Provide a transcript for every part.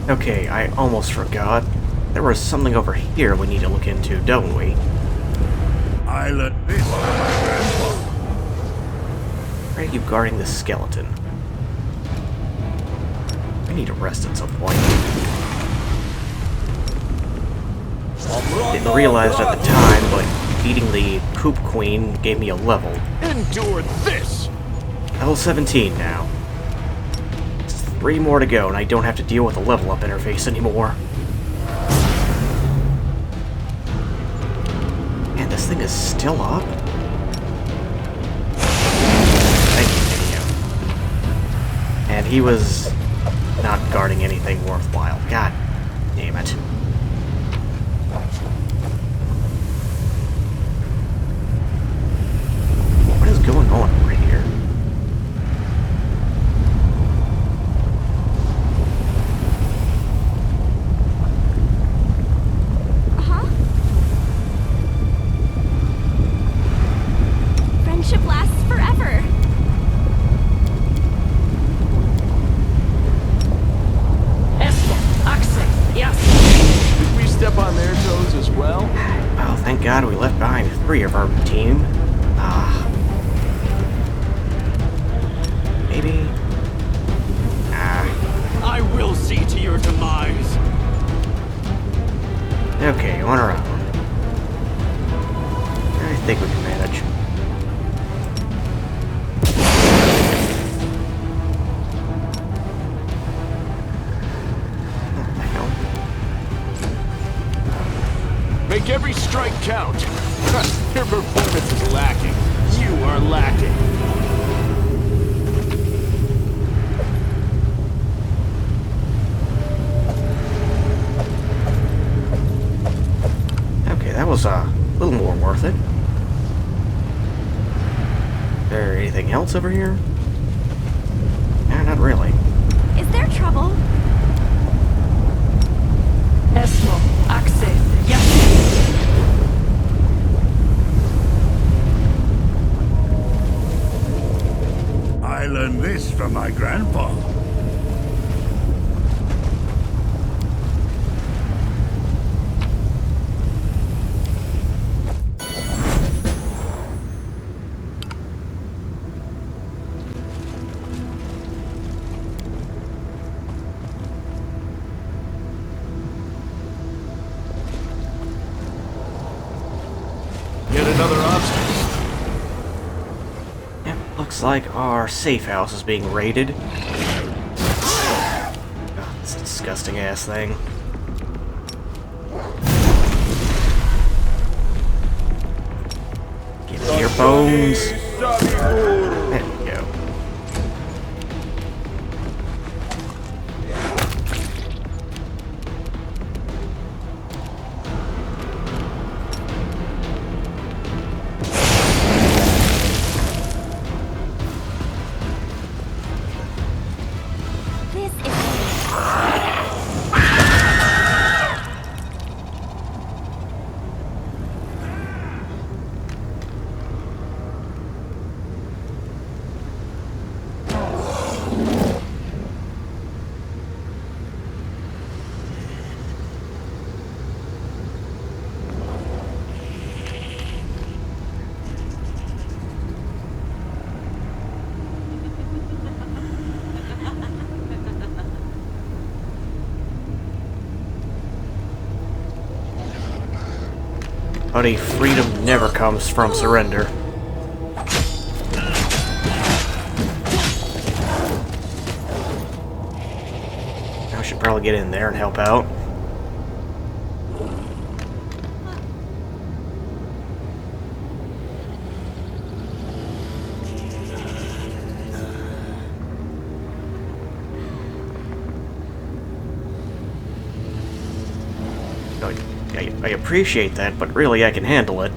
Okay, I almost forgot. There was something over here we need to look into, don't we? I learned this from my grandpa. Why are you guarding this skeleton? I need to rest at some point. Didn't realize it at the time, but beating the Poop Queen gave me a level. Endure this! Level 17 now. It's 3 more to go, and I don't have to deal with the level up interface anymore. Man, this thing is still up? Thank you, video. And he was not guarding anything worthwhile. God damn it. What is going on right here? Friendship lasts forever. Did we step on their toes as well? Well, thank God we left behind 3 of our team. Maybe... I will see to your demise. Okay, on our own. I think we can manage. What the hell? Make every strike count. Your performance is lacking. You are lacking. Okay, that was a little more worth it. Is there anything else over here? Nah, not really. Is there trouble? I learned this from my grandpa. Yet another obstacle. Yep, looks like our safe house is being raided. Oh, this disgusting ass thing. Give me your bones. There we go. This is... Buddy, freedom never comes from surrender. I should probably get in there and help out. I appreciate that, but really I can handle it.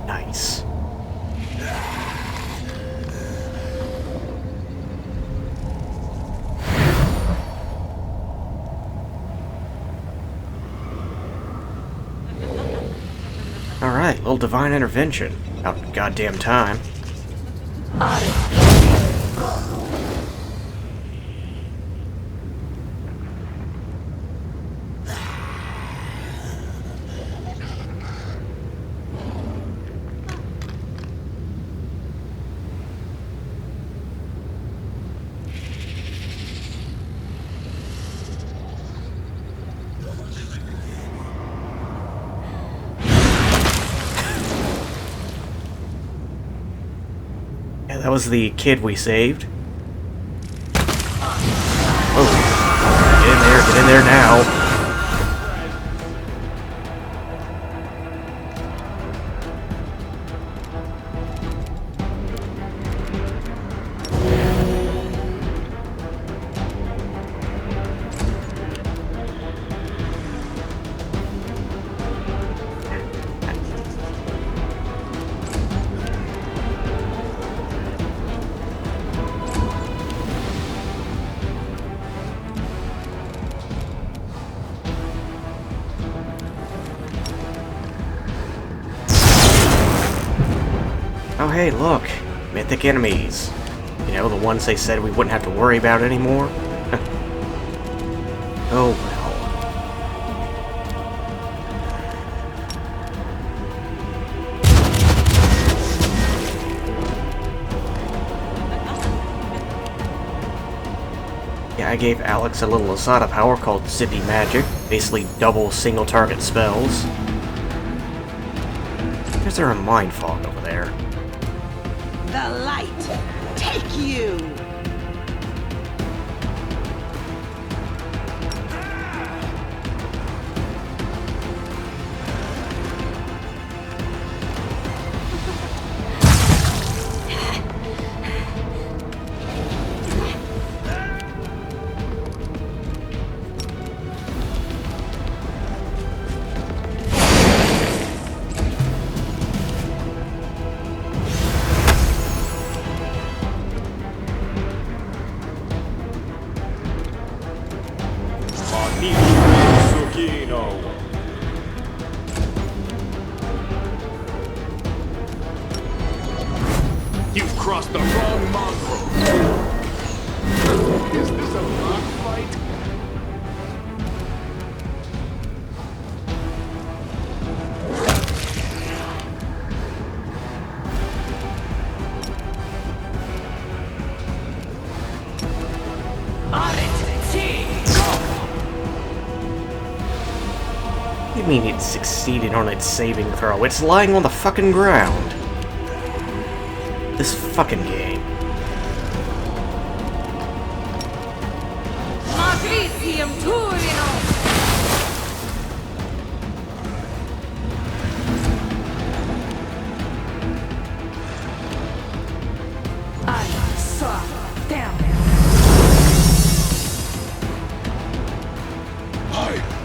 Nice. Alright. Hey, little divine intervention. About goddamn time. Yeah, that was the kid we saved. Oh, get in there now. Oh hey, look! Mythic enemies. You know, the ones they said we wouldn't have to worry about anymore? Oh well. Yeah, I gave Alex a little Asada power called Zippy Magic. Basically double single target spells. Is there a mind fog over there? The light, take you! You've crossed the wrong mongrel. Is this a rock fight? What do you mean it succeeded on its saving throw? It's lying on the fucking ground. This fucking game. Matricium Turino! I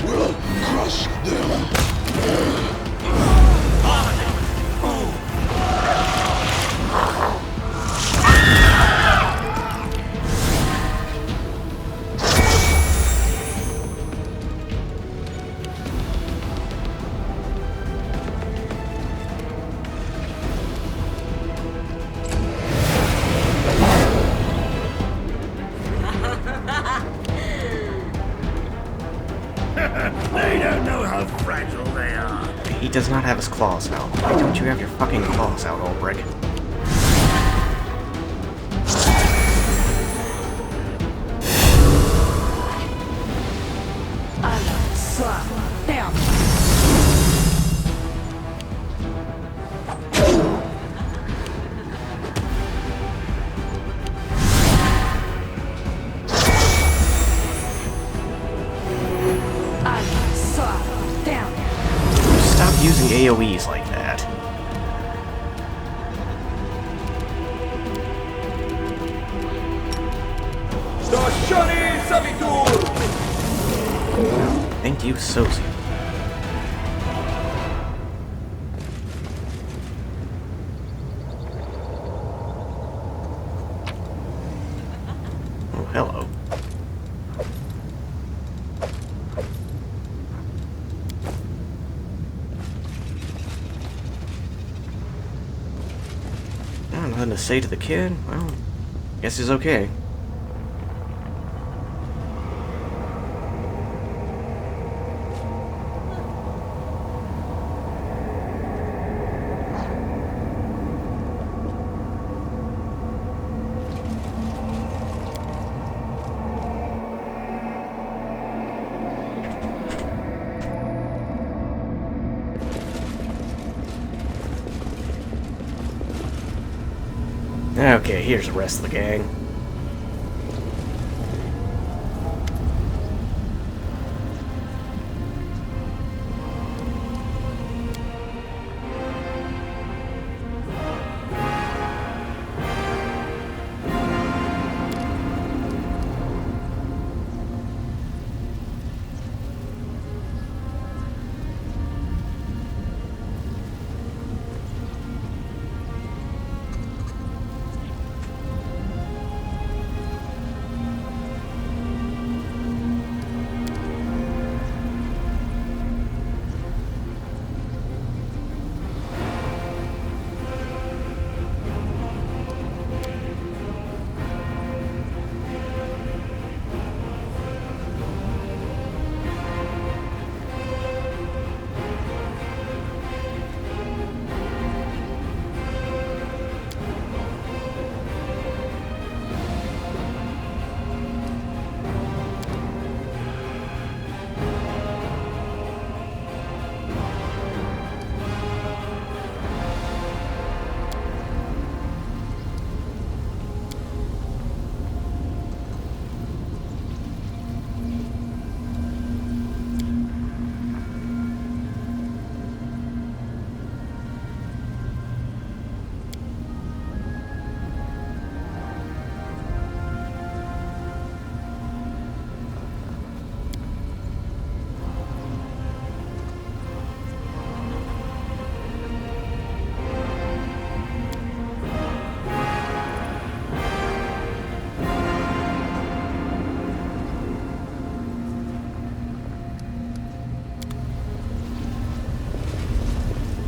will crush them. They don't know how fragile they are. He does not have his claws out. Why don't you have your fucking claws out, old brick? Stop using AoEs like that. Thank you, Sozi. Oh, hello. Nothing to say to the kid? Well, guess he's okay. Okay, here's the rest of the gang.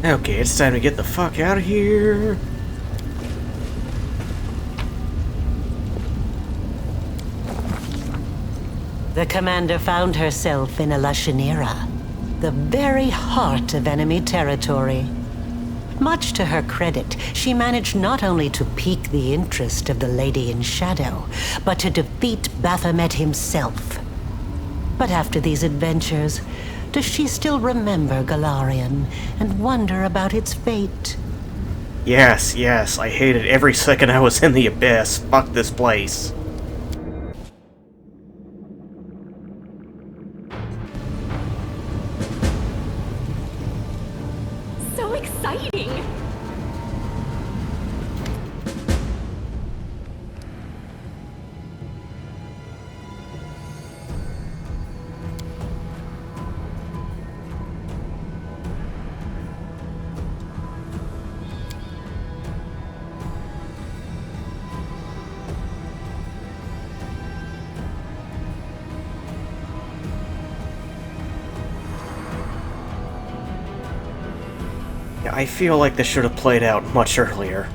Okay, it's time to get the fuck out of here. The commander found herself in a Lashinira, the very heart of enemy territory. Much to her credit, she managed not only to pique the interest of the Lady in Shadow, but to defeat Baphomet himself. But after these adventures, does she still remember Galarian and wonder about its fate? Yes, yes, I hated every second I was in the Abyss. Fuck this place. So exciting! I feel like this should have played out much earlier.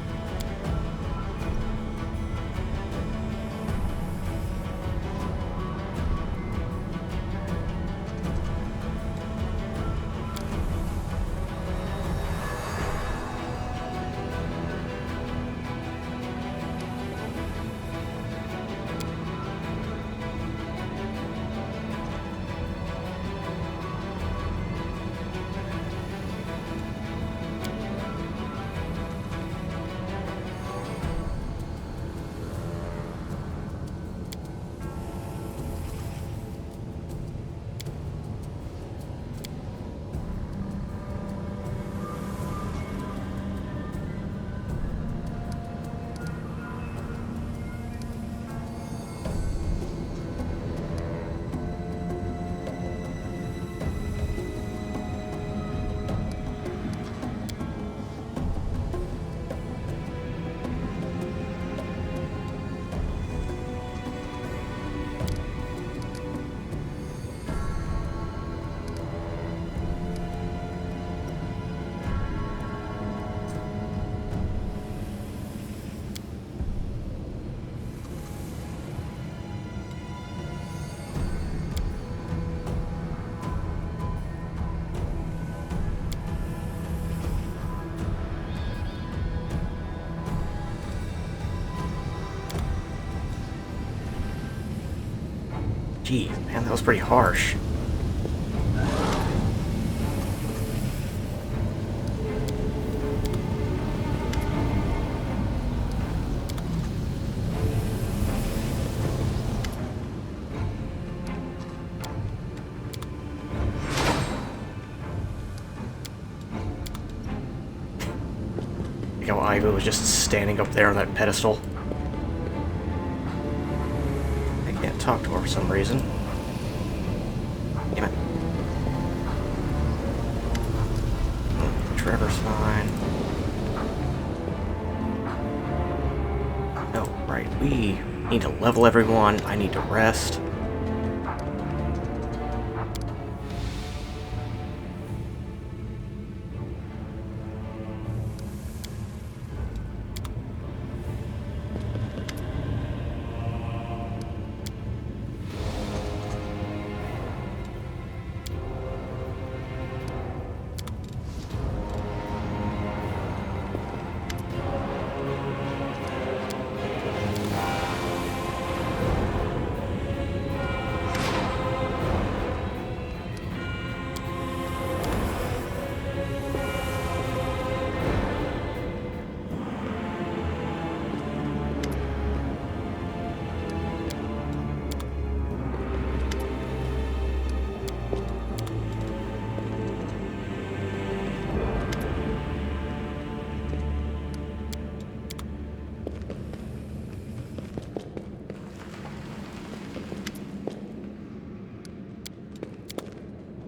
Gee, man, that was pretty harsh. Like how Ivy was just standing up there on that pedestal. I can't talk to her for some reason. Damn it. Trevor's fine. Oh, right. We need to level everyone. I need to rest.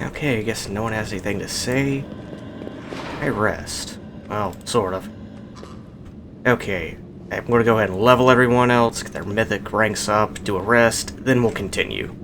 Okay, I guess no one has anything to say. I rest. Well, sort of. Okay, I'm gonna go ahead and level everyone else, get their mythic ranks up, do a rest, then we'll continue.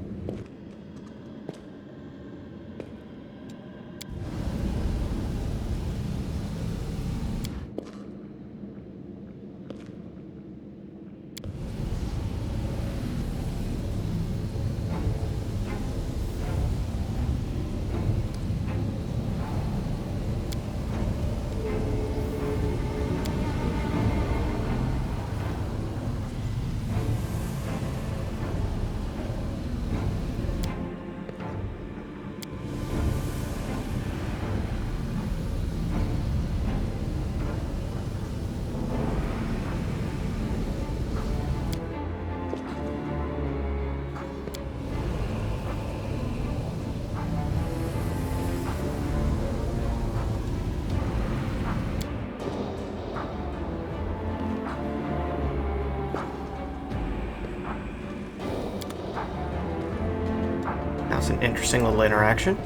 That's an interesting little interaction.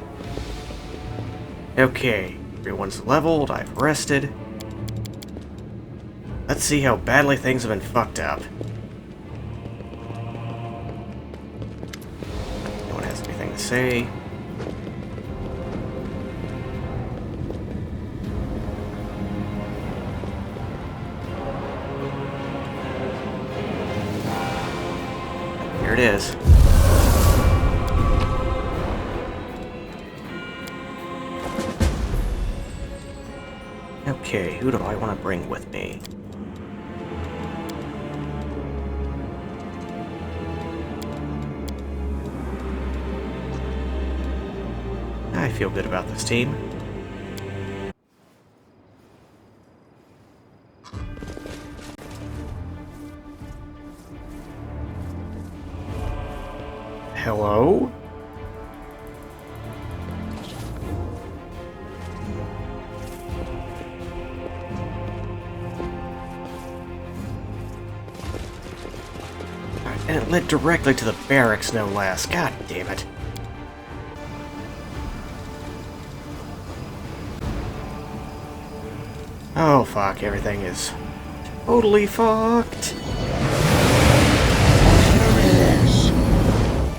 Okay, everyone's leveled, I've rested. Let's see how badly things have been fucked up. No one has anything to say. Here it is. Okay, who do I want to bring with me? I feel good about this team. Hello? And it led directly to the barracks, no less. God damn it. Oh, fuck. Everything is totally fucked.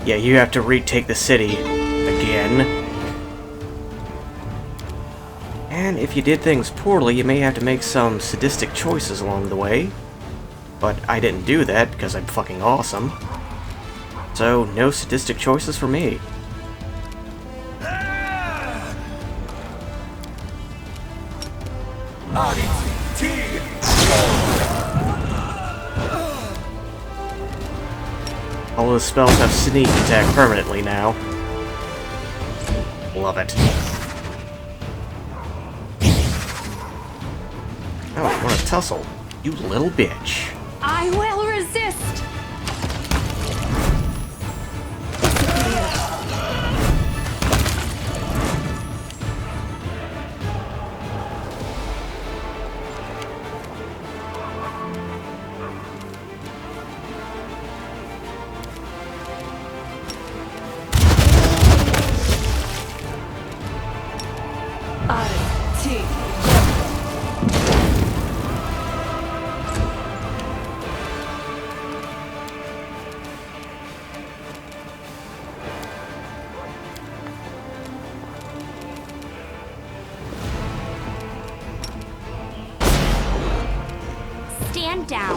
Yeah, you have to retake the city again. And if you did things poorly, you may have to make some sadistic choices along the way. But I didn't do that because I'm fucking awesome. So, no sadistic choices for me. All those spells have sneak attack permanently now. Love it. Oh, want to tussle? You little bitch. I will resist. Stand down.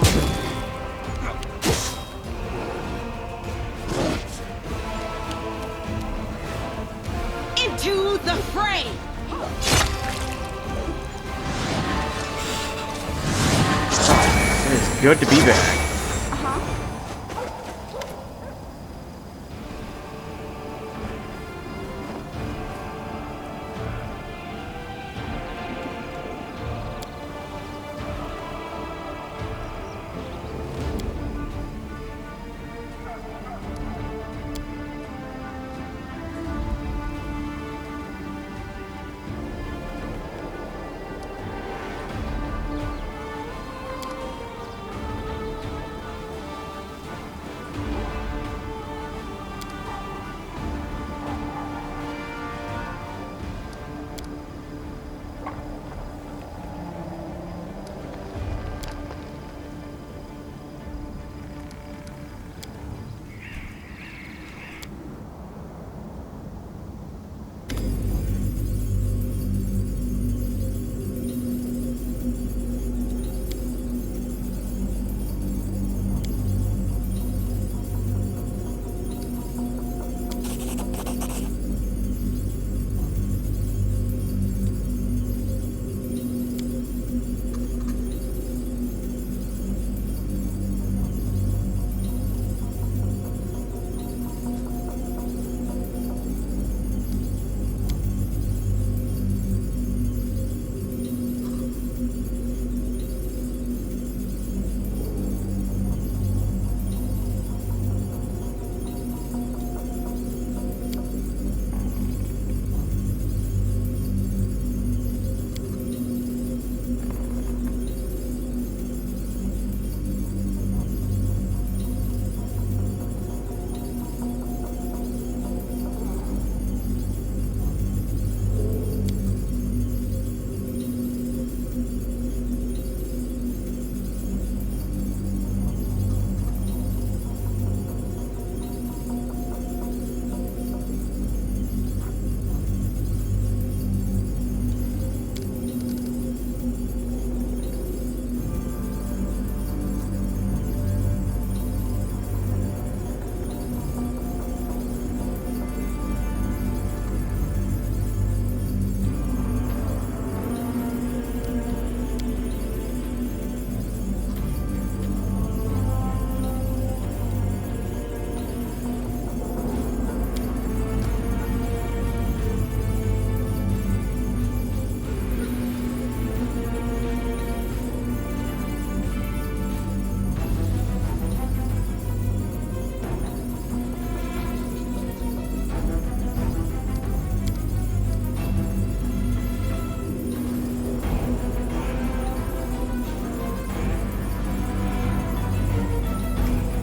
Into the fray! It is good to be back.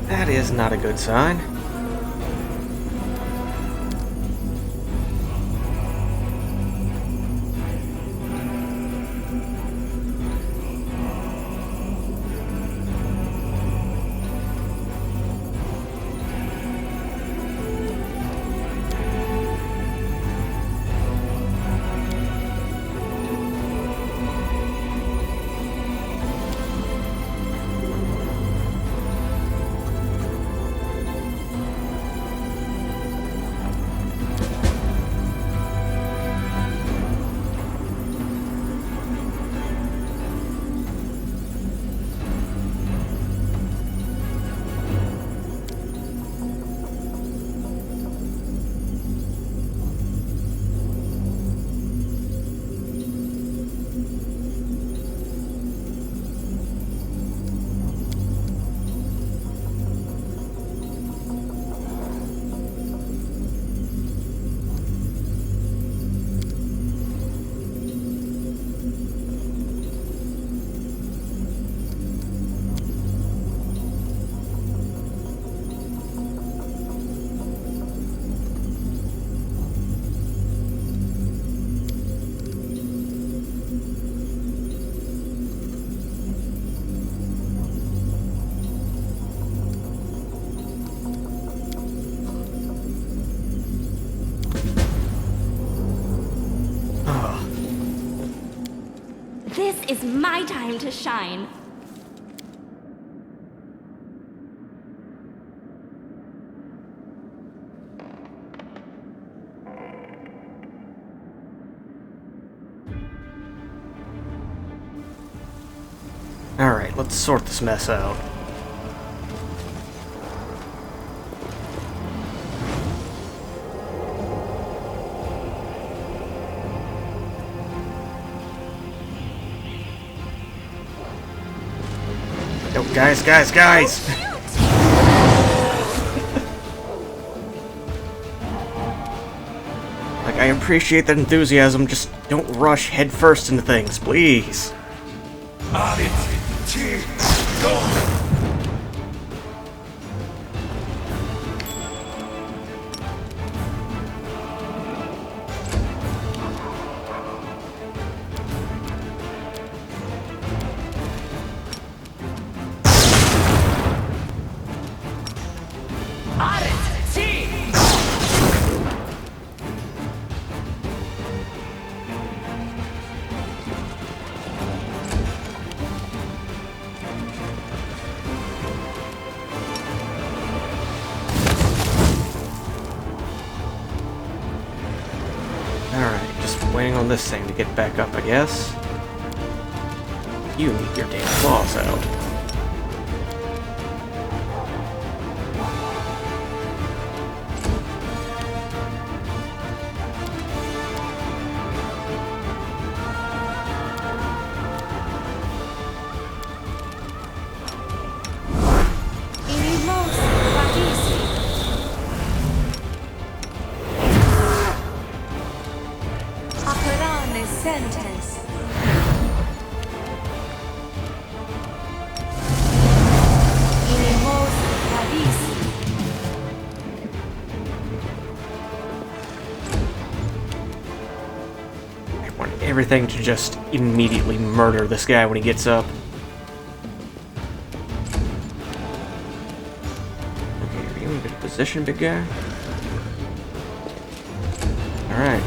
That is not a good sign. is my time to shine. Alright, let's sort this mess out. Oh, guys! Like, I appreciate that enthusiasm, just don't rush headfirst into things, please. Alright, just waiting on this thing to get back up, I guess. You need your damn claws out. Sentence. I want everything to just immediately murder this guy when he gets up. Okay, are you in good position, big guy? Alright.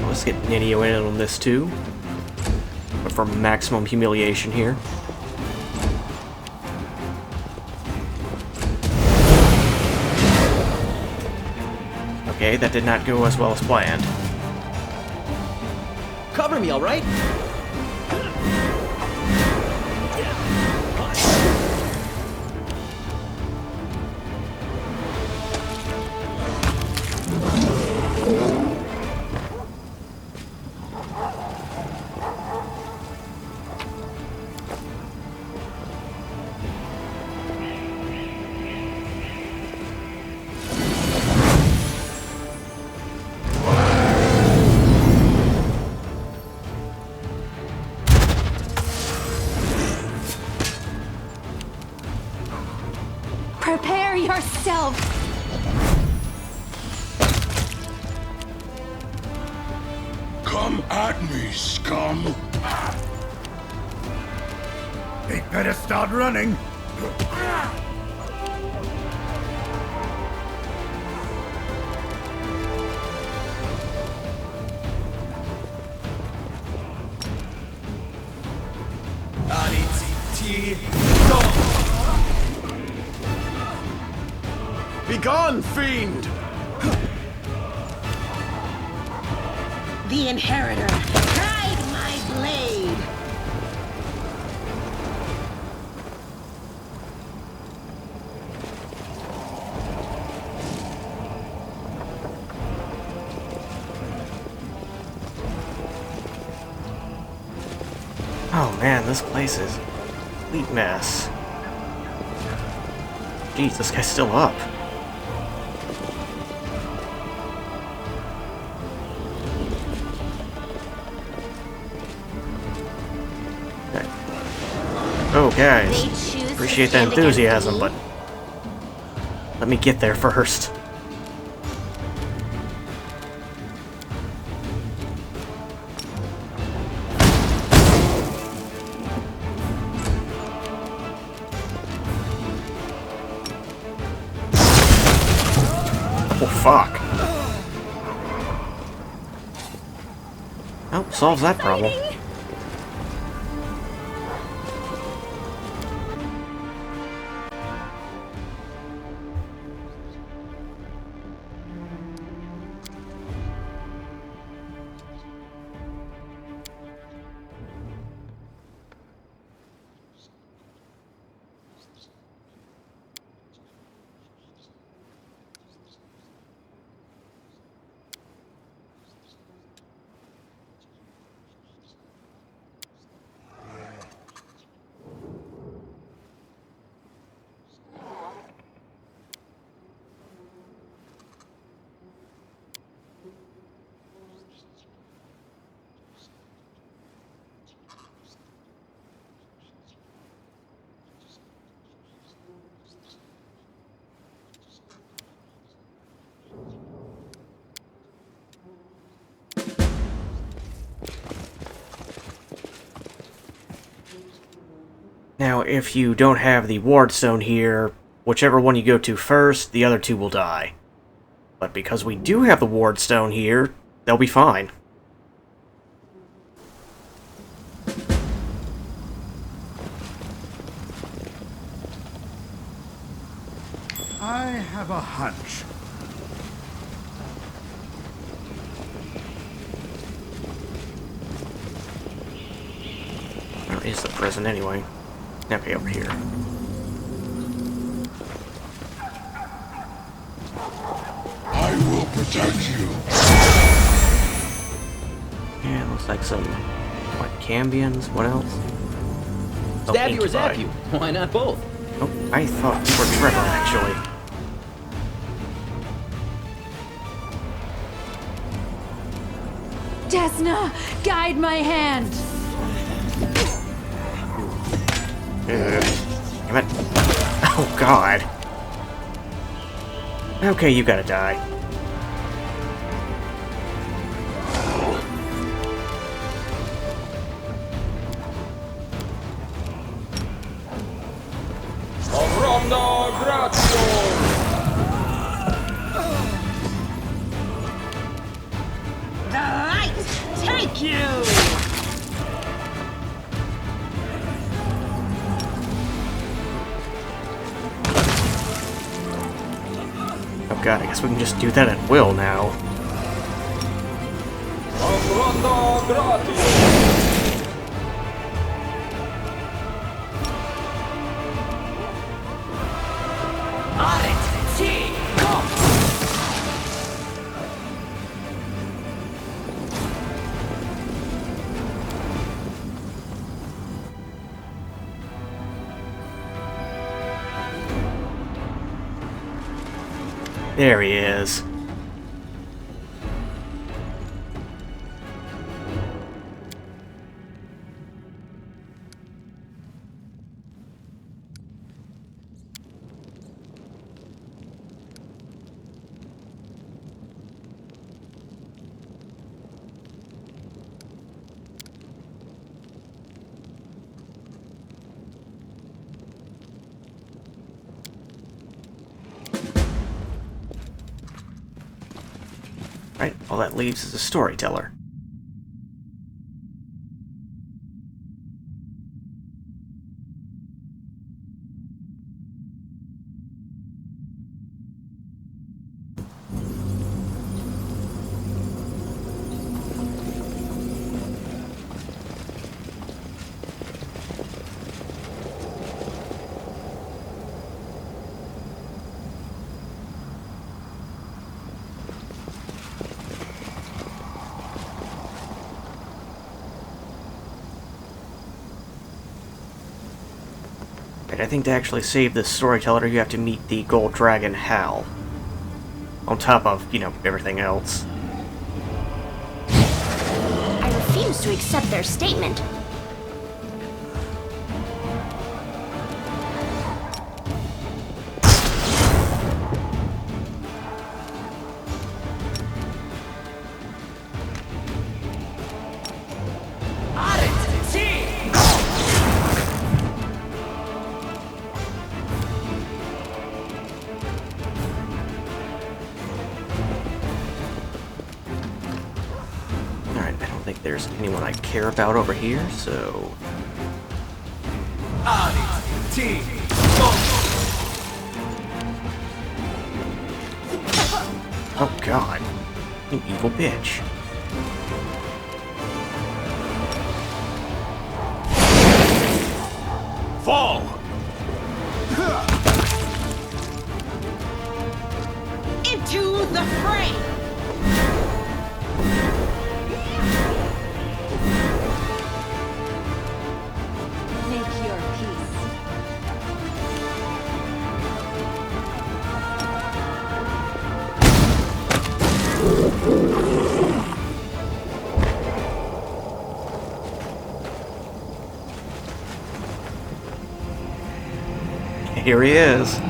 Let's get Ninio in on this too. But for maximum humiliation here. Okay, that did not go as well as planned. Cover me, all right? Prepare yourself! Come at me, scum! They better start running. Begone, fiend! The Inheritor, guide my blade! Oh man, this place is a complete mess. Jeez, this guy's still up. Okay. Oh guys, appreciate that enthusiasm, but let me get there first. Oh, fuck. Oh, solves that problem. Now, if you don't have the ward stone here, whichever one you go to first, the other two will die. But because we do have the ward stone here, they'll be fine. I have a hunch. Where is the prison anyway? Okay, over here. I will protect you. Yeah, looks like some, what, Cambions? What else? Oh, Stab you or Incubi. zap you? Why not both? Oh, I thought you were Trevor, actually. Desna, guide my hand. Damn it. Oh, God. Okay, you gotta die. The light take you! Oh, God, I guess we can just do that at will now. There he is. Right, all that leaves is a storyteller. Right, I think to actually save this storyteller, you have to meet the gold dragon Hal. On top of, you know, everything else. I refuse to accept their statement. think there's anyone I care about over here, so... Oh god, you evil bitch. Fall! Into the fray! Make your peace. Here he is.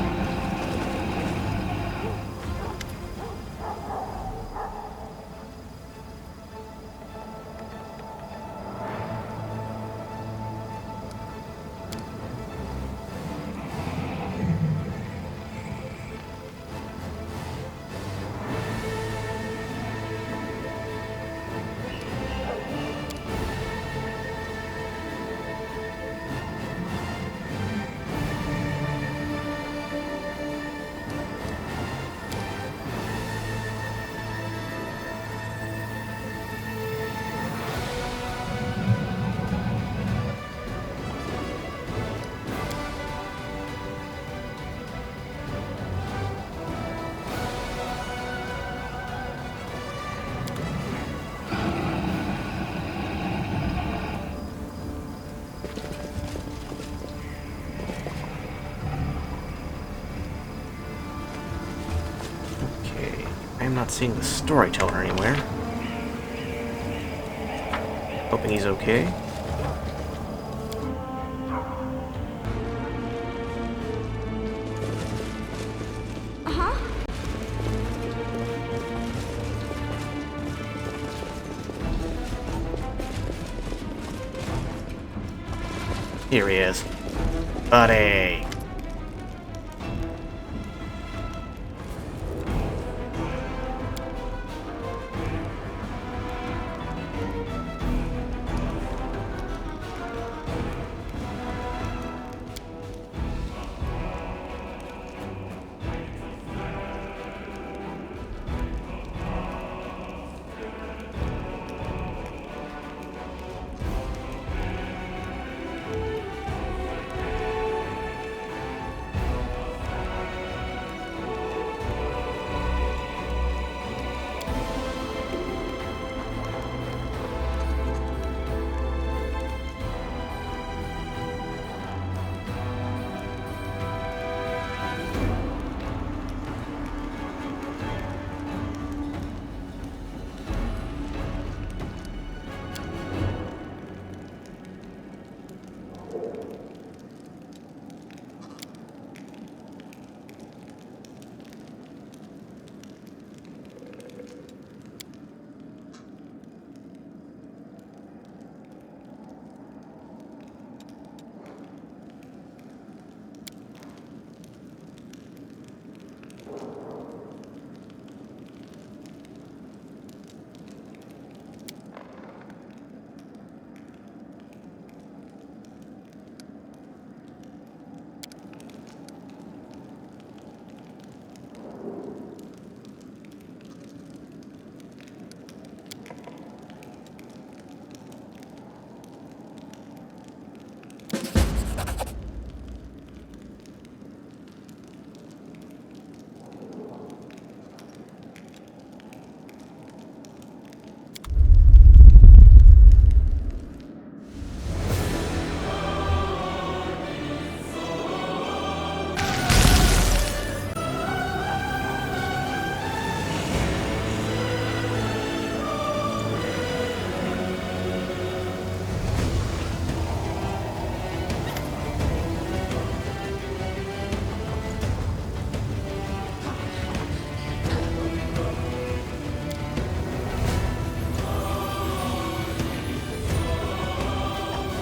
I'm not seeing the storyteller anywhere. Hoping he's okay. Here he is. Buddy!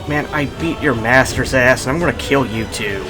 Man, I beat your master's ass, and I'm gonna kill you too.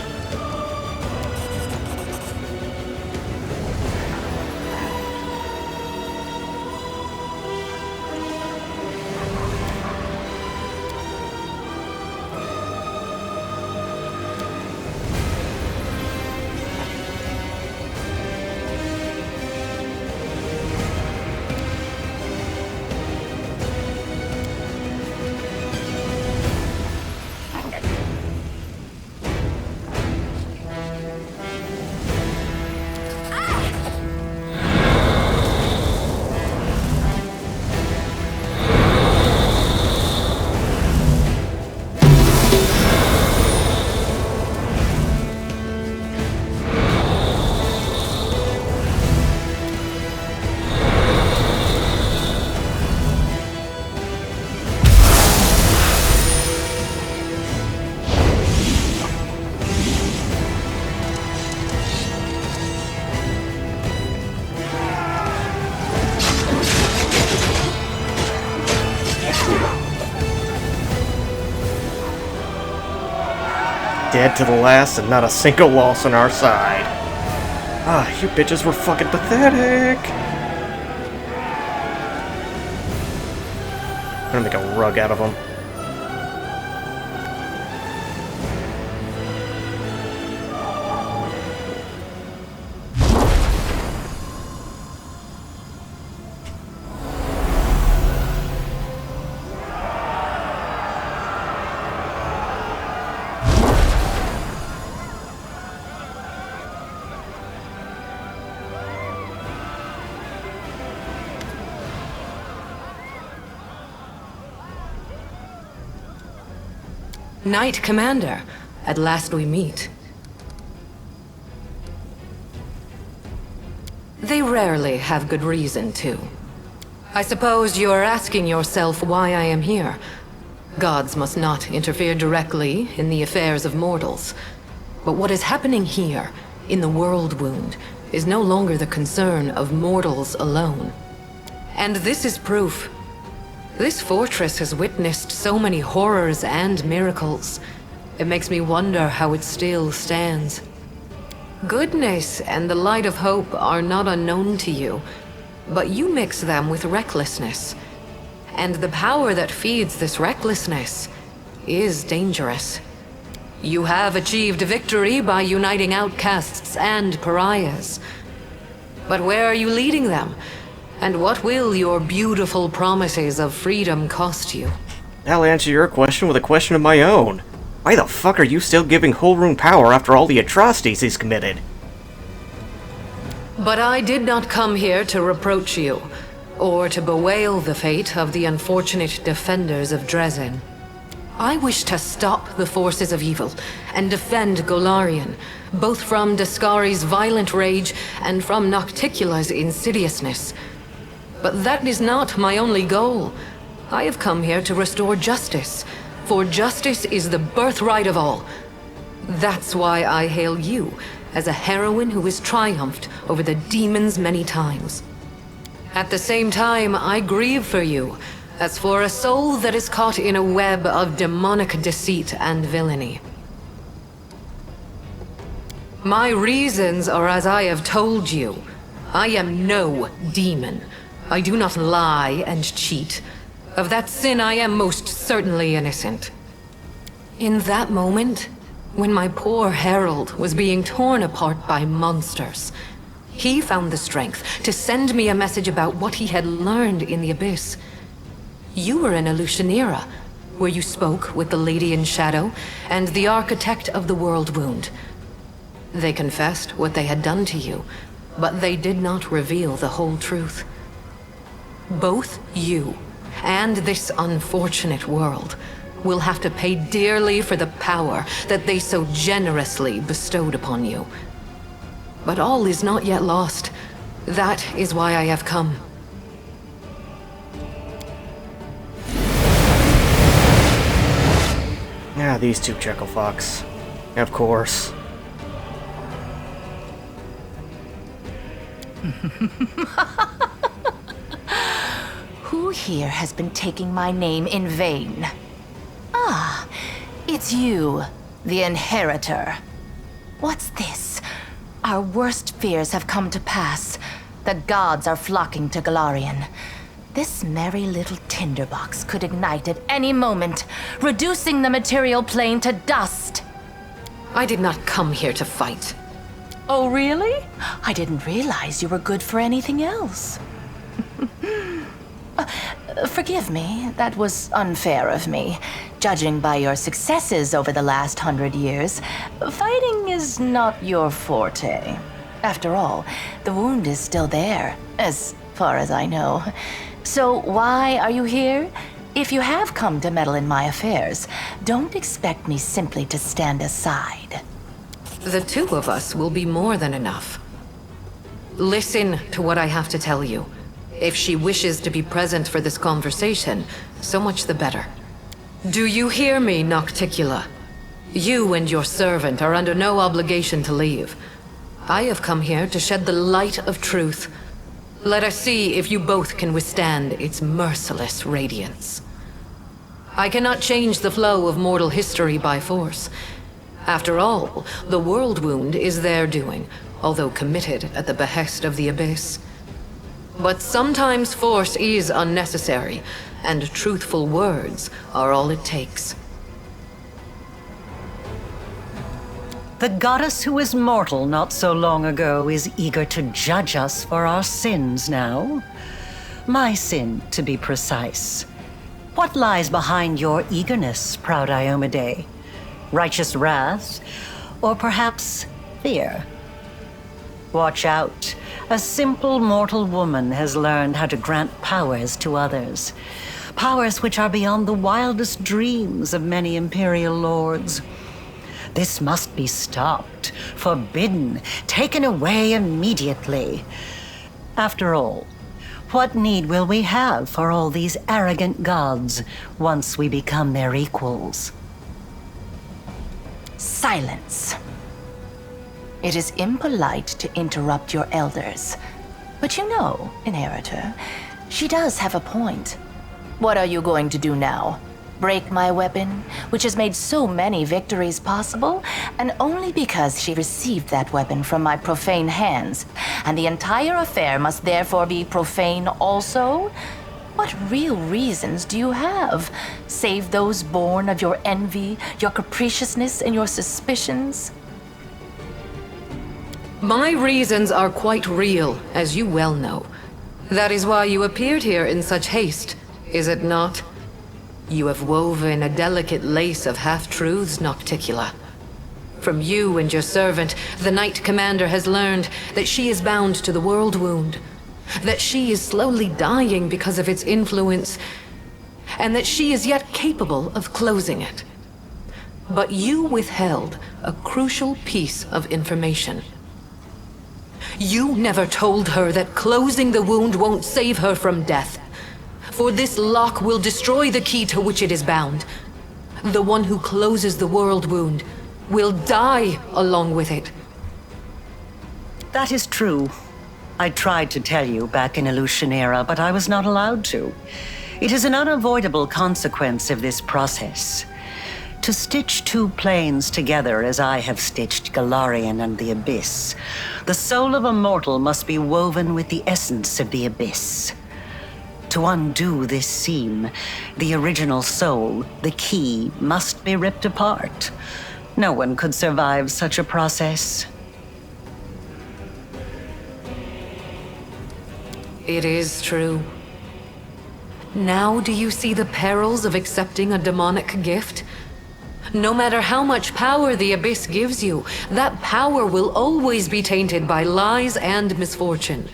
Dead to the last and not a single loss on our side. Ah, you bitches were fucking pathetic. I'm gonna make a rug out of them. Knight Commander, at last we meet. They rarely have good reason to. I suppose you are asking yourself why I am here. Gods must not interfere directly in the affairs of mortals. But what is happening here, in the World Wound, is no longer the concern of mortals alone. And this is proof. This fortress has witnessed so many horrors and miracles. It makes me wonder how it still stands. Goodness and the light of hope are not unknown to you, but you mix them with recklessness. And the power that feeds this recklessness is dangerous. You have achieved victory by uniting outcasts and pariahs. But where are you leading them? And what will your beautiful promises of freedom cost you? I'll answer your question with a question of my own. Why the fuck are you still giving Holroon power after all the atrocities he's committed? But I did not come here to reproach you, or to bewail the fate of the unfortunate defenders of Dresden. I wish to stop the forces of evil and defend Golarion, both from Daskari's violent rage and from Nocticula's insidiousness. But that is not my only goal. I have come here to restore justice, for justice is the birthright of all. That's why I hail you as a heroine who has triumphed over the demons many times. At the same time, I grieve for you, as for a soul that is caught in a web of demonic deceit and villainy. My reasons are as I have told you. I am no demon. I do not lie and cheat. Of that sin I am most certainly innocent. In that moment, when my poor Herald was being torn apart by monsters, he found the strength to send me a message about what he had learned in the Abyss. You were in Elushanira, where you spoke with the Lady in Shadow and the Architect of the World Wound. They confessed what they had done to you, but they did not reveal the whole truth. Both you and this unfortunate world will have to pay dearly for the power that they so generously bestowed upon you. But all is not yet lost. That is why I have come. Ah, these two chuckle fucks. Of course. Who here has been taking my name in vain? Ah, it's you, the Inheritor. What's this? Our worst fears have come to pass. The gods are flocking to Golarion. This merry little tinderbox could ignite at any moment, reducing the material plane to dust. I did not come here to fight. Oh, really? I didn't realize you were good for anything else. Forgive me, that was unfair of me. Judging by your successes over the last 100 years, fighting is not your forte. After all, the wound is still there, as far as I know. So why are you here? If you have come to meddle in my affairs, don't expect me simply to stand aside. The two of us will be more than enough. Listen to what I have to tell you. If she wishes to be present for this conversation, so much the better. Do you hear me, Nocticula? You and your servant are under no obligation to leave. I have come here to shed the light of truth. Let us see if you both can withstand its merciless radiance. I cannot change the flow of mortal history by force. After all, the world wound is their doing, although committed at the behest of the Abyss. But sometimes force is unnecessary, and truthful words are all it takes. The goddess who was mortal not so long ago is eager to judge us for our sins now. My sin, to be precise. What lies behind your eagerness, proud Iomade? Righteous wrath? Or perhaps fear? Watch out. A simple mortal woman has learned how to grant powers to others. Powers which are beyond the wildest dreams of many Imperial lords. This must be stopped, forbidden, taken away immediately. After all, what need will we have for all these arrogant gods once we become their equals? Silence. It is impolite to interrupt your elders. But you know, Inheritor, she does have a point. What are you going to do now? Break my weapon, which has made so many victories possible, and only because she received that weapon from my profane hands, and the entire affair must therefore be profane also? What real reasons do you have, save those born of your envy, your capriciousness, and your suspicions? My reasons are quite real, as you well know. That is why you appeared here in such haste, is it not? You have woven a delicate lace of half-truths, Nocticula. From you and your servant, the Knight Commander has learned that she is bound to the world wound, that she is slowly dying because of its influence, and that she is yet capable of closing it. But you withheld a crucial piece of information. You never told her that closing the wound won't save her from death. For this lock will destroy the key to which it is bound. The one who closes the world wound will die along with it. That is true. I tried to tell you back in Illusionera, but I was not allowed to. It is an unavoidable consequence of this process. To stitch two planes together as I have stitched Galarian and the Abyss, the soul of a mortal must be woven with the essence of the Abyss. To undo this seam, the original soul, the key, must be ripped apart. No one could survive such a process. It is true. Now do you see the perils of accepting a demonic gift? No matter how much power the Abyss gives you, that power will always be tainted by lies and misfortune.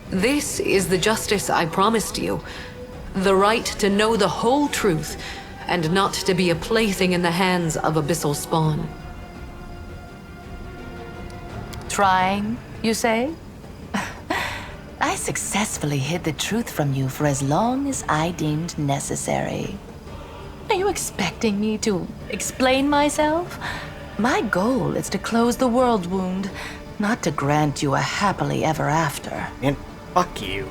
This is the justice I promised you. The right to know the whole truth, and not to be a plaything in the hands of abyssal spawn. Trying, you say? I successfully hid the truth from you for as long as I deemed necessary. Are you expecting me to explain myself? My goal is to close the world wound, not to grant you a happily ever after. And fuck you.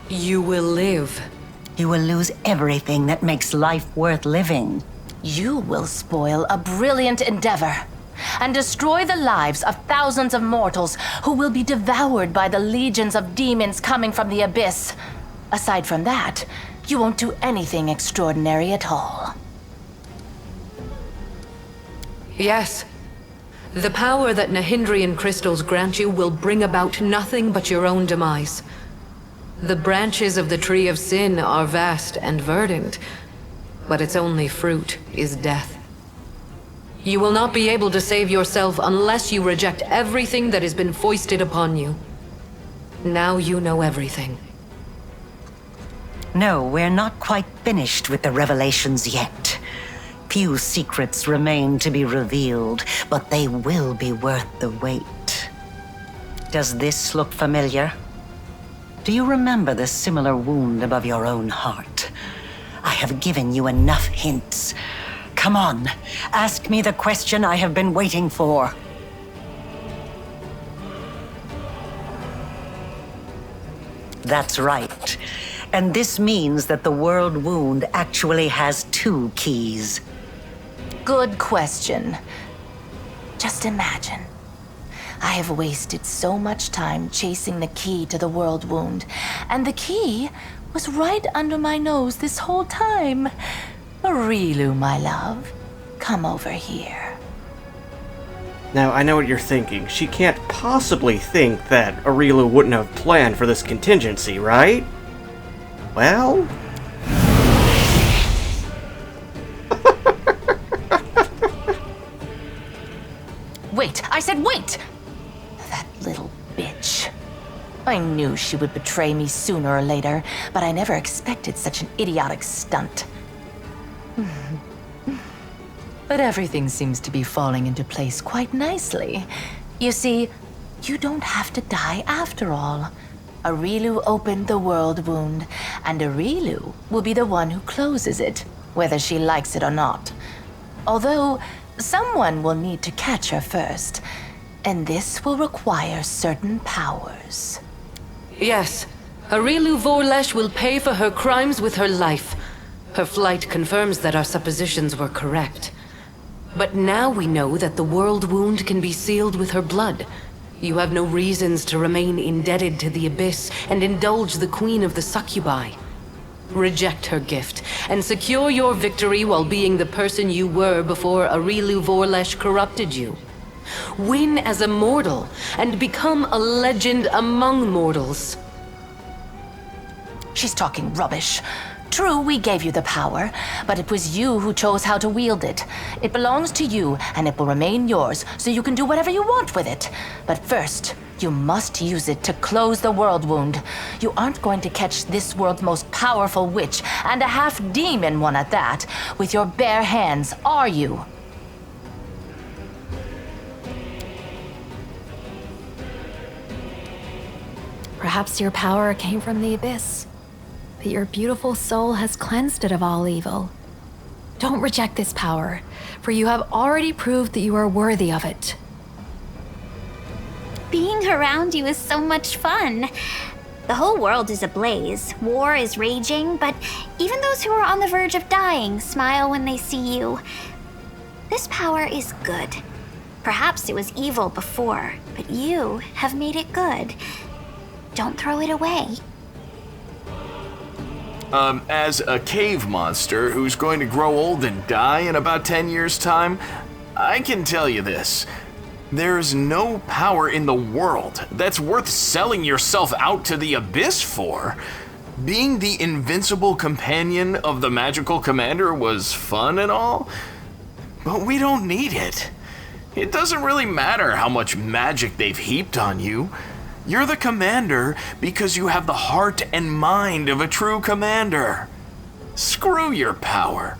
You will live. You will lose everything that makes life worth living. You will spoil a brilliant endeavor and destroy the lives of thousands of mortals who will be devoured by the legions of demons coming from the Abyss. Aside from that, you won't do anything extraordinary at all. Yes. The power that Nahindrian crystals grant you will bring about nothing but your own demise. The branches of the Tree of Sin are vast and verdant, but its only fruit is death. You will not be able to save yourself unless you reject everything that has been foisted upon you. Now you know everything. No, we're not quite finished with the revelations yet. Few secrets remain to be revealed, but they will be worth the wait. Does this look familiar? Do you remember the similar wound above your own heart? I have given you enough hints. Come on, ask me the question I have been waiting for. That's right. And this means that the world wound actually has two keys. Good question. Just imagine. I have wasted so much time chasing the key to the world wound, and the key was right under my nose this whole time. Arilu, my love, come over here. Now, I know what you're thinking. She can't possibly think that Arilu wouldn't have planned for this contingency, right? Well... Wait! I said wait! That little bitch. I knew she would betray me sooner or later, but I never expected such an idiotic stunt. But everything seems to be falling into place quite nicely. You see, you don't have to die after all. Arilu opened the world wound, and Arilu will be the one who closes it, whether she likes it or not. Although, someone will need to catch her first, and this will require certain powers. Yes, Arilu Vorlesh will pay for her crimes with her life. Her flight confirms that our suppositions were correct. But now we know that the world wound can be sealed with her blood. You have no reasons to remain indebted to the Abyss and indulge the Queen of the Succubi. Reject her gift, and secure your victory while being the person you were before Arilu Vorlesh corrupted you. Win as a mortal, and become a legend among mortals. She's talking rubbish. True, we gave you the power, but it was you who chose how to wield it. It belongs to you, and it will remain yours, so you can do whatever you want with it. But first, you must use it to close the world wound. You aren't going to catch this world's most powerful witch, and a half-demon one at that, with your bare hands, are you? Perhaps your power came from the Abyss, but your beautiful soul has cleansed it of all evil. Don't reject this power, for you have already proved that you are worthy of it. Being around you is so much fun. The whole world is ablaze, war is raging, but even those who are on the verge of dying smile when they see you. This power is good. Perhaps it was evil before, but you have made it good. Don't throw it away. As a cave monster who's going to grow old and die in about 10 years' time, I can tell you this. There's no power in the world that's worth selling yourself out to the Abyss for. Being the invincible companion of the magical commander was fun and all, but we don't need it. It doesn't really matter how much magic they've heaped on you. You're the commander because you have the heart and mind of a true commander. Screw your power.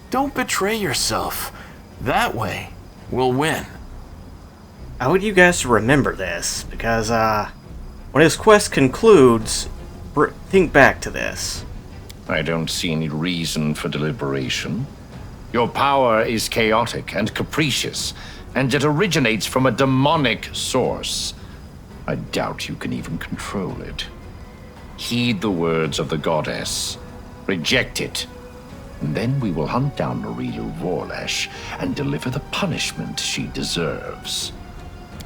Don't betray yourself. That way, we'll win. I want you guys to remember this, because, when his quest concludes, think back to this. I don't see any reason for deliberation. Your power is chaotic and capricious, and it originates from a demonic source. I doubt you can even control it. Heed the words of the goddess. Reject it. And then we will hunt down Arilu Vorlesh and deliver the punishment she deserves.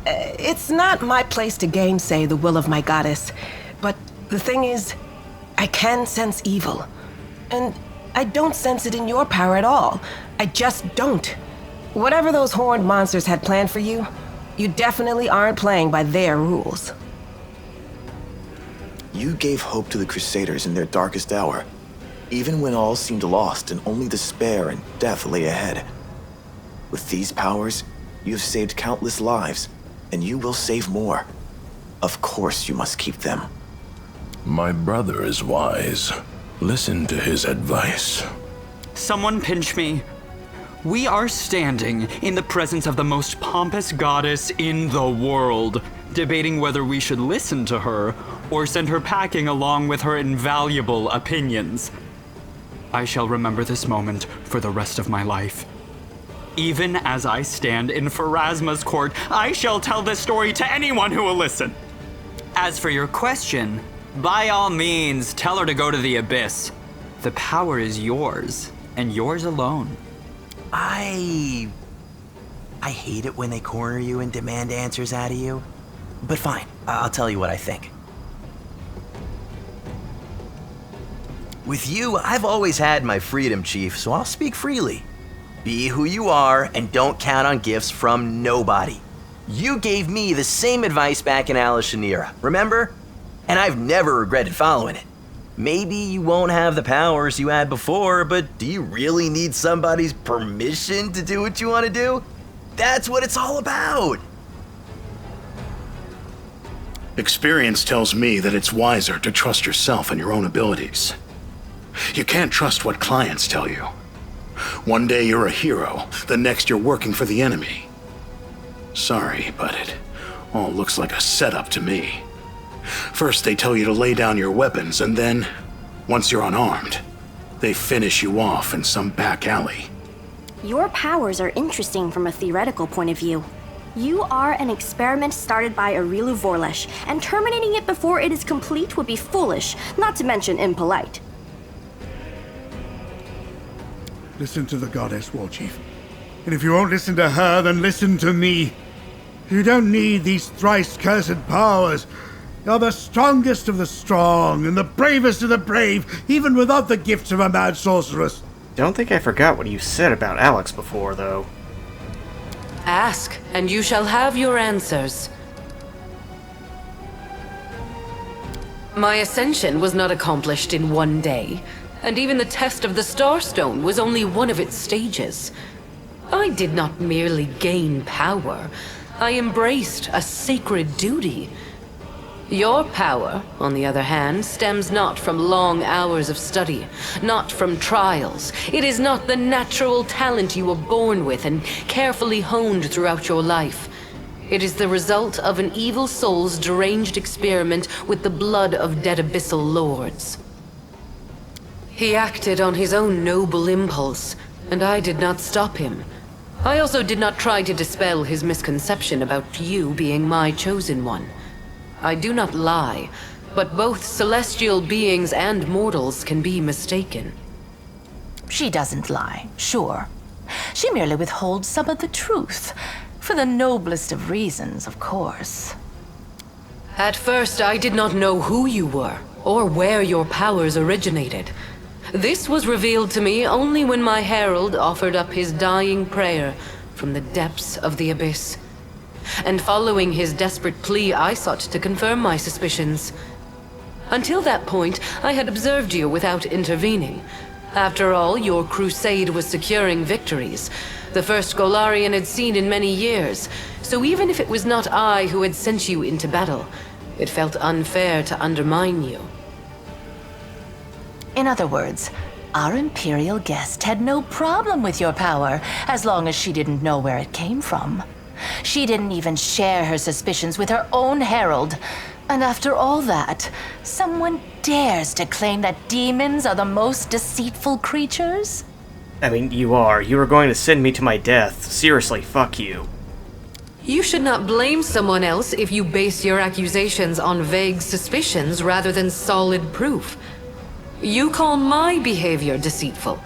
It's not my place to gainsay the will of my goddess, but the thing is, I can sense evil. And I don't sense it in your power at all. I just don't. Whatever those horned monsters had planned for you, you definitely aren't playing by their rules. You gave hope to the Crusaders in their darkest hour, even when all seemed lost and only despair and death lay ahead. With these powers, you have saved countless lives, and you will save more. Of course you must keep them. My brother is wise. Listen to his advice. Someone pinch me. We are standing in the presence of the most pompous goddess in the world, debating whether we should listen to her or send her packing along with her invaluable opinions. I shall remember this moment for the rest of my life. Even as I stand in Pharasma's court, I shall tell this story to anyone who will listen. As for your question, by all means, tell her to go to the Abyss. The power is yours, and yours alone. I hate it when they corner you and demand answers out of you. But fine, I'll tell you what I think. With you, I've always had my freedom, Chief, so I'll speak freely. Be who you are and don't count on gifts from nobody. You gave me the same advice back in Alashanira, remember? And I've never regretted following it. Maybe you won't have the powers you had before, but do you really need somebody's permission to do what you want to do? That's what it's all about. Experience tells me that it's wiser to trust yourself and your own abilities. You can't trust what clients tell you. One day you're a hero, the next you're working for the enemy. Sorry, but it all looks like a setup to me. First they tell you to lay down your weapons, and then, once you're unarmed, they finish you off in some back alley. Your powers are interesting from a theoretical point of view. You are an experiment started by Arilu Vorlesh, and terminating it before it is complete would be foolish, not to mention impolite. Listen to the goddess, War Chief. And if you won't listen to her, then listen to me. You don't need these thrice cursed powers. You're the strongest of the strong, and the bravest of the brave, even without the gifts of a mad sorceress. Don't think I forgot what you said about Alex before, though. Ask, and you shall have your answers. My ascension was not accomplished in one day, and even the test of the Starstone was only one of its stages. I did not merely gain power, I embraced a sacred duty. Your power, on the other hand, stems not from long hours of study, not from trials. It is not the natural talent you were born with and carefully honed throughout your life. It is the result of an evil soul's deranged experiment with the blood of dead abyssal lords. He acted on his own noble impulse, and I did not stop him. I also did not try to dispel his misconception about you being my chosen one. I do not lie, but both celestial beings and mortals can be mistaken. She doesn't lie, sure. She merely withholds some of the truth. For the noblest of reasons, of course. At first, I did not know who you were, or where your powers originated. This was revealed to me only when my herald offered up his dying prayer from the depths of the abyss. And following his desperate plea, I sought to confirm my suspicions. Until that point, I had observed you without intervening. After all, your crusade was securing victories, the first Golarion had seen in many years, so even if it was not I who had sent you into battle, it felt unfair to undermine you. In other words, our Imperial guest had no problem with your power, as long as she didn't know where it came from. She didn't even share her suspicions with her own herald. And after all that, someone dares to claim that demons are the most deceitful creatures? I mean, you are. You were going to send me to my death. Seriously, fuck you. You should not blame someone else if you base your accusations on vague suspicions rather than solid proof. You call my behavior deceitful.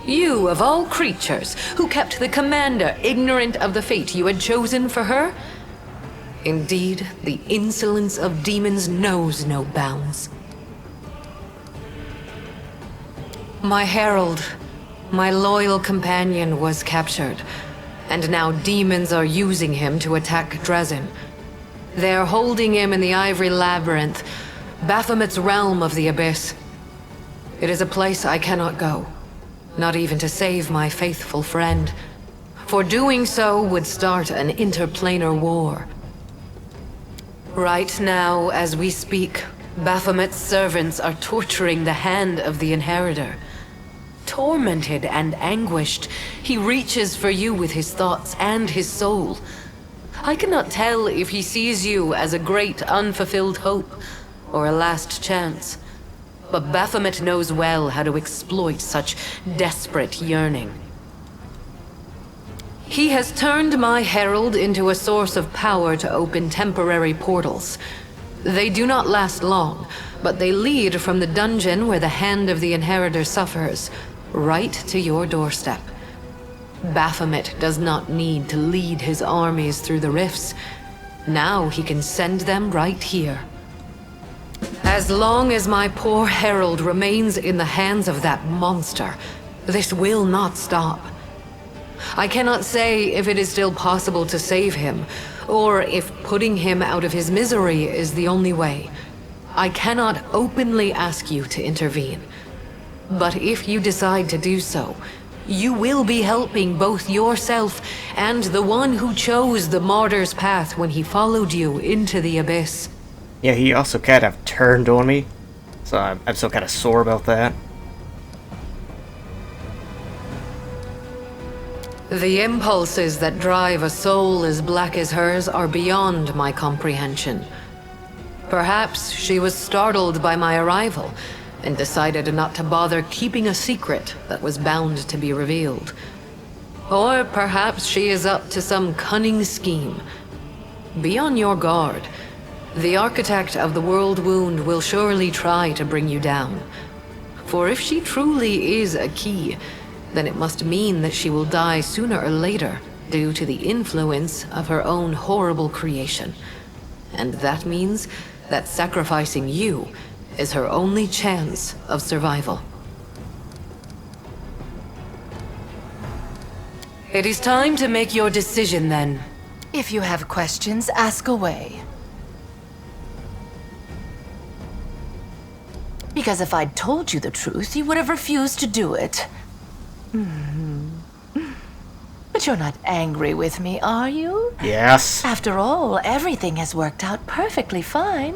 You, of all creatures, who kept the commander ignorant of the fate you had chosen for her? Indeed, the insolence of demons knows no bounds. My herald, my loyal companion, was captured, and now demons are using him to attack Dresden. They're holding him in the Ivory Labyrinth, Baphomet's realm of the Abyss. It is a place I cannot go. Not even to save my faithful friend. For doing so would start an interplanar war. Right now, as we speak, Baphomet's servants are torturing the hand of the Inheritor. Tormented and anguished, he reaches for you with his thoughts and his soul. I cannot tell if he sees you as a great unfulfilled hope or a last chance. But Baphomet knows well how to exploit such desperate yearning. He has turned my herald into a source of power to open temporary portals. They do not last long, but they lead from the dungeon where the hand of the Inheritor suffers, right to your doorstep. Baphomet does not need to lead his armies through the rifts. Now he can send them right here. As long as my poor herald remains in the hands of that monster, this will not stop. I cannot say if it is still possible to save him, or if putting him out of his misery is the only way. I cannot openly ask you to intervene. But if you decide to do so, you will be helping both yourself and the one who chose the martyr's path when he followed you into the abyss. Yeah, he also kind of turned on me, so I'm still kind of sore about that. The impulses that drive a soul as black as hers are beyond my comprehension. Perhaps she was startled by my arrival and decided not to bother keeping a secret that was bound to be revealed. Or perhaps she is up to some cunning scheme. Be on your guard. The architect of the world wound will surely try to bring you down. For if she truly is a key, then it must mean that she will die sooner or later due to the influence of her own horrible creation. And that means that sacrificing you is her only chance of survival. It is time to make your decision then. If you have questions, ask away. Because if I'd told you the truth, you would have refused to do it. But you're not angry with me, are you? Yes. After all, everything has worked out perfectly fine.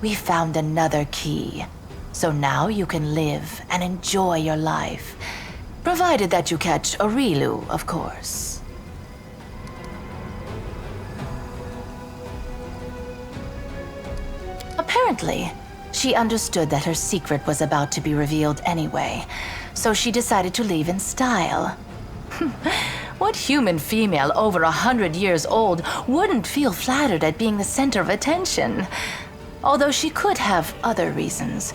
We found another key. So now you can live and enjoy your life. Provided that you catch Aurilu, of course. Apparently, she understood that her secret was about to be revealed anyway, so she decided to leave in style. What human female over 100 years old wouldn't feel flattered at being the center of attention? Although she could have other reasons.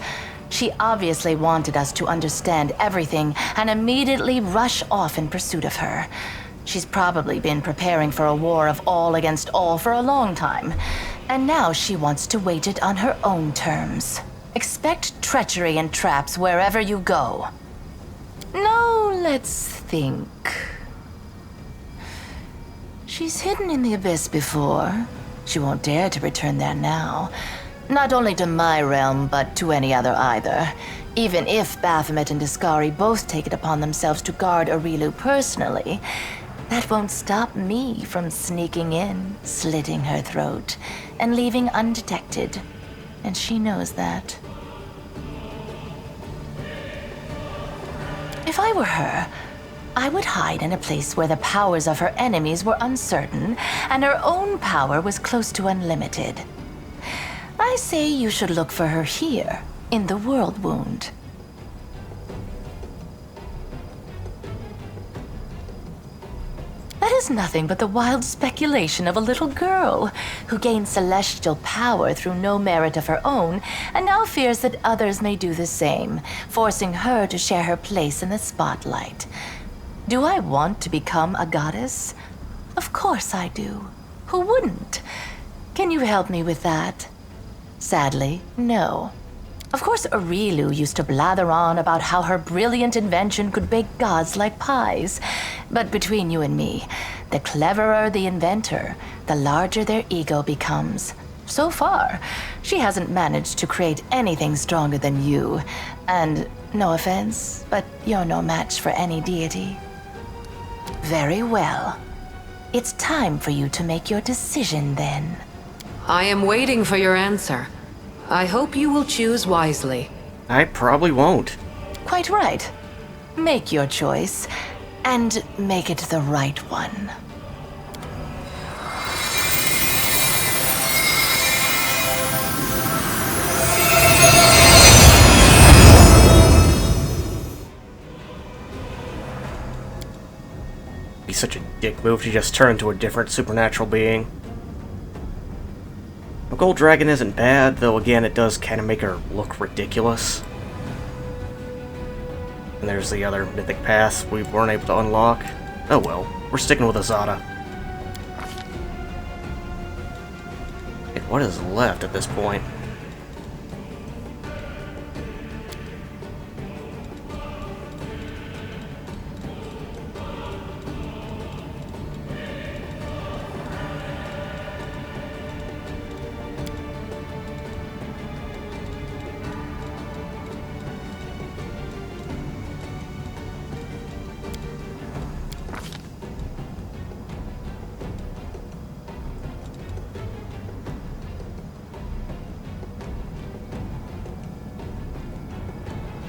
She obviously wanted us to understand everything and immediately rush off in pursuit of her. She's probably been preparing for a war of all against all for a long time, and now she wants to wage it on her own terms. Expect treachery and traps wherever you go. Now, let's think. She's hidden in the abyss before. She won't dare to return there now. Not only to my realm, but to any other either. Even if Baphomet and Discari both take it upon themselves to guard Aurilu personally, that won't stop me from sneaking in, slitting her throat, and leaving undetected. And she knows that. If I were her, I would hide in a place where the powers of her enemies were uncertain, and her own power was close to unlimited. I say you should look for her here, in the world wound. That is nothing but the wild speculation of a little girl who gained celestial power through no merit of her own and now fears that others may do the same, forcing her to share her place in the spotlight. Do I want to become a goddess? Of course I do. Who wouldn't? Can you help me with that? Sadly, no. Of course, Aurilu used to blather on about how her brilliant invention could bake gods like pies. But between you and me, the cleverer the inventor, the larger their ego becomes. So far, she hasn't managed to create anything stronger than you. And, no offense, but you're no match for any deity. Very well. It's time for you to make your decision then. I am waiting for your answer. I hope you will choose wisely. I probably won't. Quite right. Make your choice, and make it the right one. Be such a dick move to just turn into a different supernatural being. A gold dragon isn't bad, though again it does kind of make her look ridiculous. And there's the other mythic path we weren't able to unlock. Oh well, we're sticking with Azada. Wait, what is left at this point?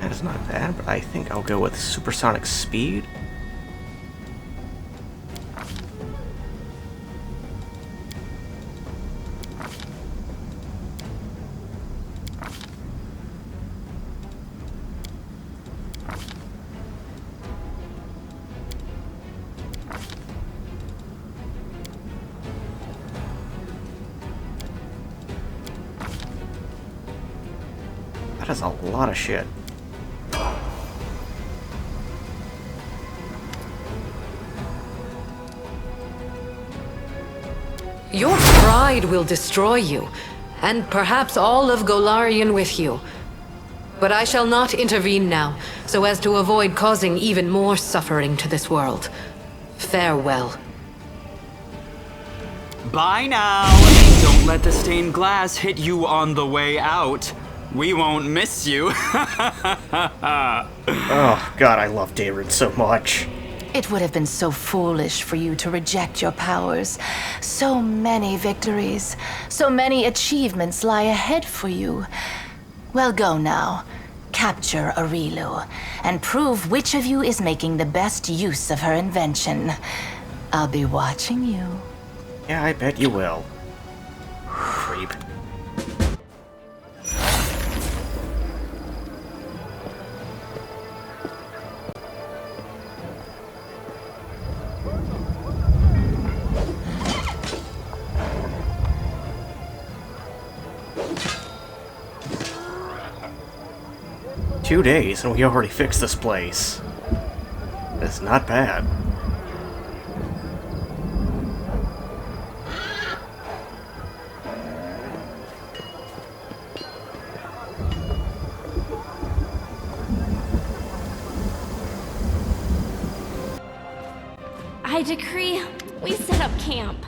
That is not bad, but I think I'll go with supersonic speed. That is a lot of shit. Your pride will destroy you, and perhaps all of Golarion with you. But I shall not intervene now, so as to avoid causing even more suffering to this world. Farewell. Bye now! Don't let the stained glass hit you on the way out. We won't miss you. Oh, God, I love David so much. It would have been so foolish for you to reject your powers. So many victories, so many achievements lie ahead for you. Well, go now. Capture Arilu, and prove which of you is making the best use of her invention. I'll be watching you. Yeah, I bet you will. Creep. Two days and we already fixed this place. That's not bad. I decree we set up camp.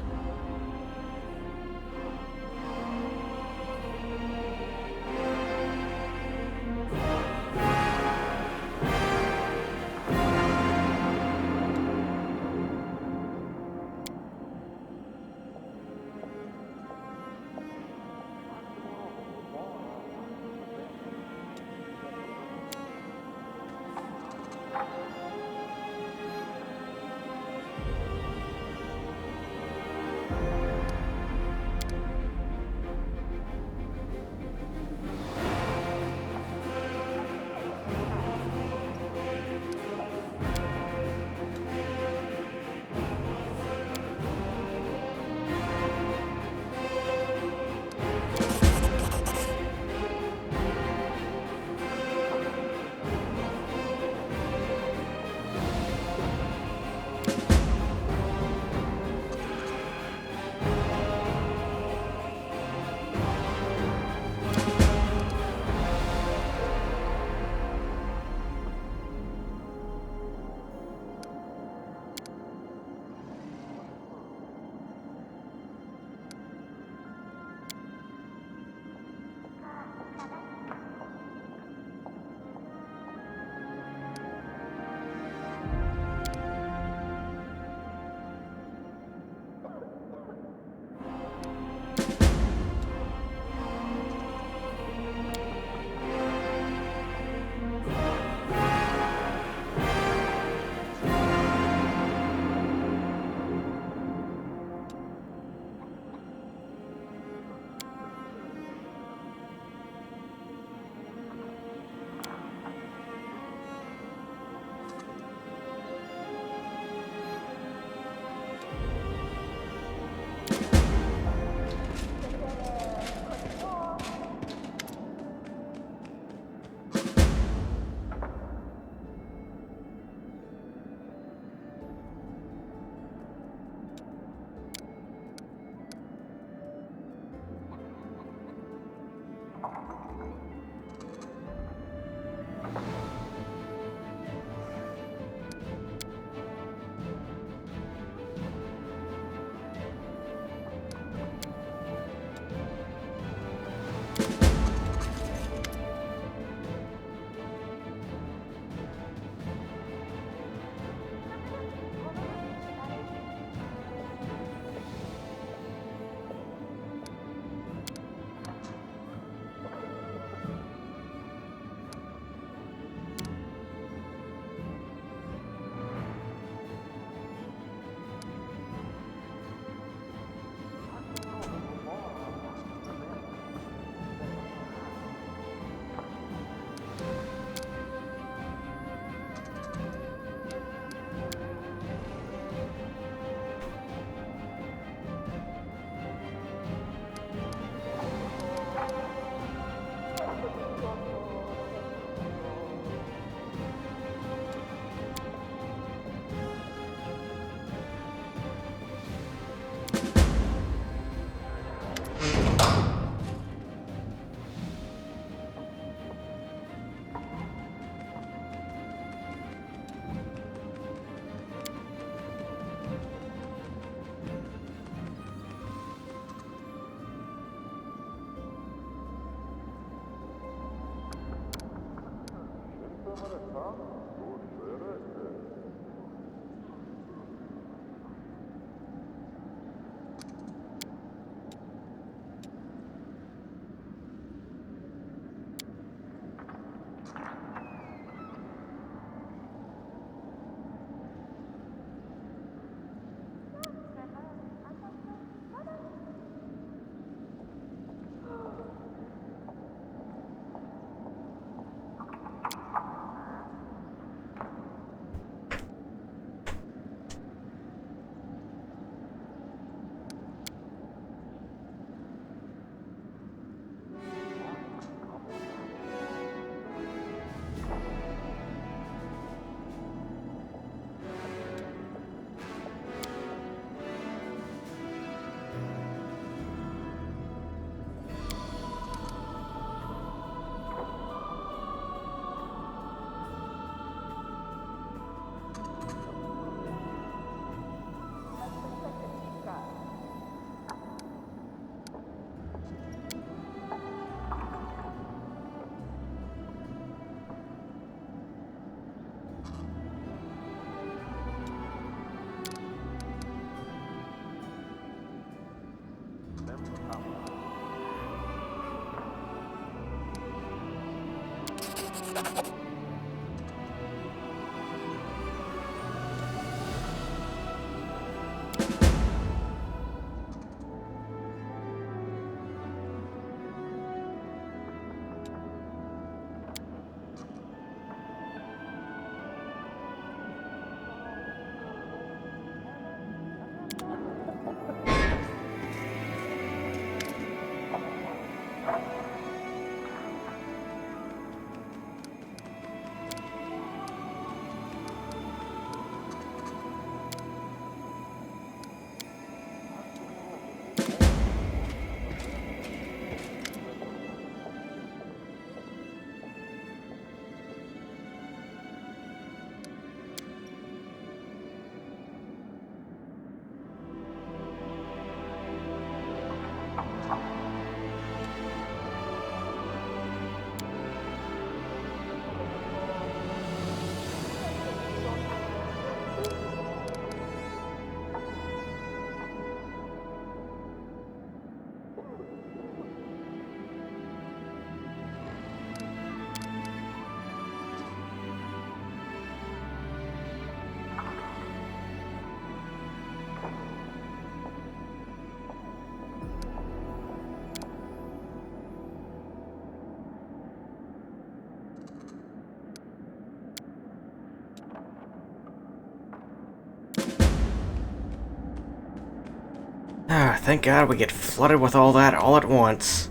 Thank God we get flooded with all that all at once.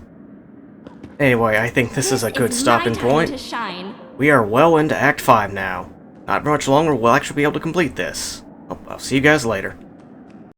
Anyway, I think this is a good stopping point. We are well into Act 5 now. Not much longer we'll actually be able to complete this. I'll see you guys later.